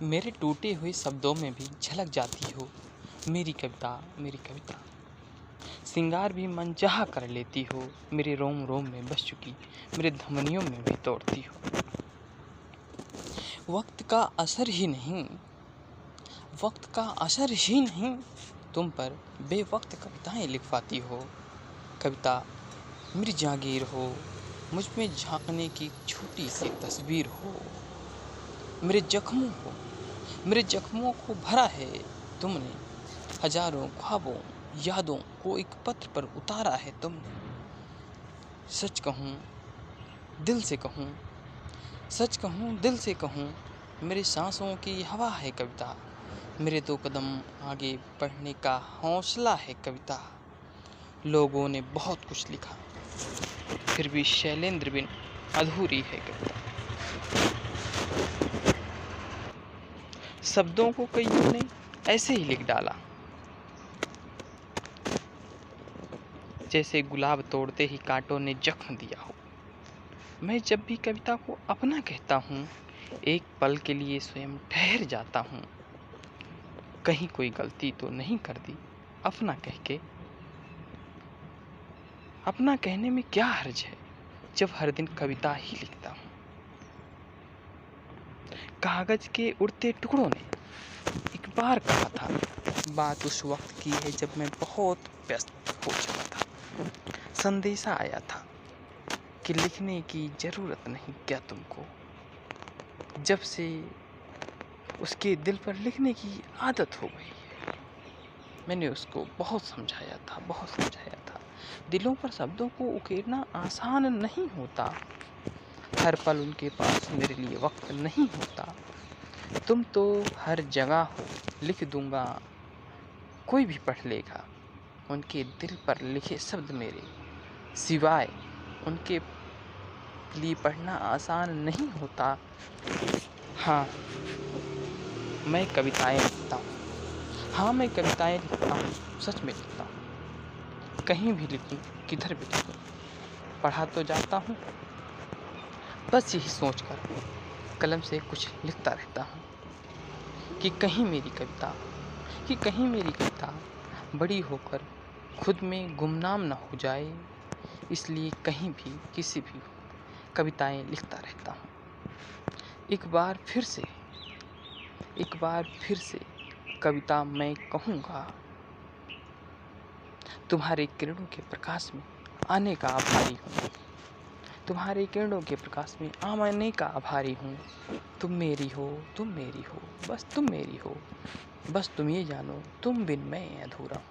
मेरे टूटे हुए शब्दों में भी झलक जाती हो मेरी कविता, मेरी कविता। सिंगार भी मनचाहा कर लेती हो, मेरे रोम रोम में बस चुकी, मेरे धमनियों में भी तोड़ती हो। वक्त का असर ही नहीं, वक्त का असर ही नहीं, तुम पर बेवक्त कविताएं लिखवाती हो। कविता मेरी जागीर हो, मुझ में झांकने की छोटी सी तस्वीर हो। मेरे जख्मों को भरा है तुमने, हजारों ख्वाबों यादों को एक पत्र पर उतारा है तुमने। सच कहूँ दिल से कहूँ, सच कहूँ दिल से कहूँ, मेरे सांसों की हवा है कविता। मेरे 2 कदम आगे बढ़ने का हौसला है कविता। लोगों ने बहुत कुछ लिखा, फिर भी शैलेंद्र बिन अधूरी है कविता। शब्दों को कईयों ने ऐसे ही लिख डाला, जैसे गुलाब तोड़ते ही कांटों ने जख्म दिया हो। मैं जब भी कविता को अपना कहता हूँ, एक पल के लिए स्वयं ठहर जाता हूँ। कहीं कोई गलती तो नहीं कर दी अपना कह के। अपना कहने में क्या हर्ज है, जब हर दिन कविता ही लिखता हूँ। कागज के उड़ते टुकड़ों ने एक बार कहा था, बात उस वक्त की है जब मैं बहुत व्यस्त हो चुका था। संदेशा आया था कि लिखने की जरूरत नहीं क्या तुमको। जब से उसके दिल पर लिखने की आदत हो गई है। मैंने उसको बहुत समझाया था। दिलों पर शब्दों को उकेरना आसान नहीं होता। हर पल उनके पास मेरे लिए वक्त नहीं होता। तुम तो हर जगह हो, लिख दूंगा कोई भी पढ़ लेगा। उनके दिल पर लिखे शब्द मेरे सिवाय उनके लिए पढ़ना आसान नहीं होता। हाँ, मैं कविताएं लिखता हूँ। सच में लिखता हूँ। कहीं भी लिखूँ, किधर भी लिखूँ, पढ़ा तो जाता हूँ। बस यही सोचकर कलम से कुछ लिखता रहता हूँ कि कहीं मेरी कविता बड़ी होकर खुद में गुमनाम न हो जाए। इसलिए कहीं भी किसी भी कविताएं लिखता रहता हूँ। एक बार फिर से कविता मैं कहूँगा, तुम्हारे किरणों के प्रकाश में आने का आभारी हूँ। तुम्हारे किरणों के प्रकाश में आने का आभारी हूँ। तुम मेरी हो, बस तुम मेरी हो। बस तुम ये जानो, तुम बिन मैं अधूरा हूँ।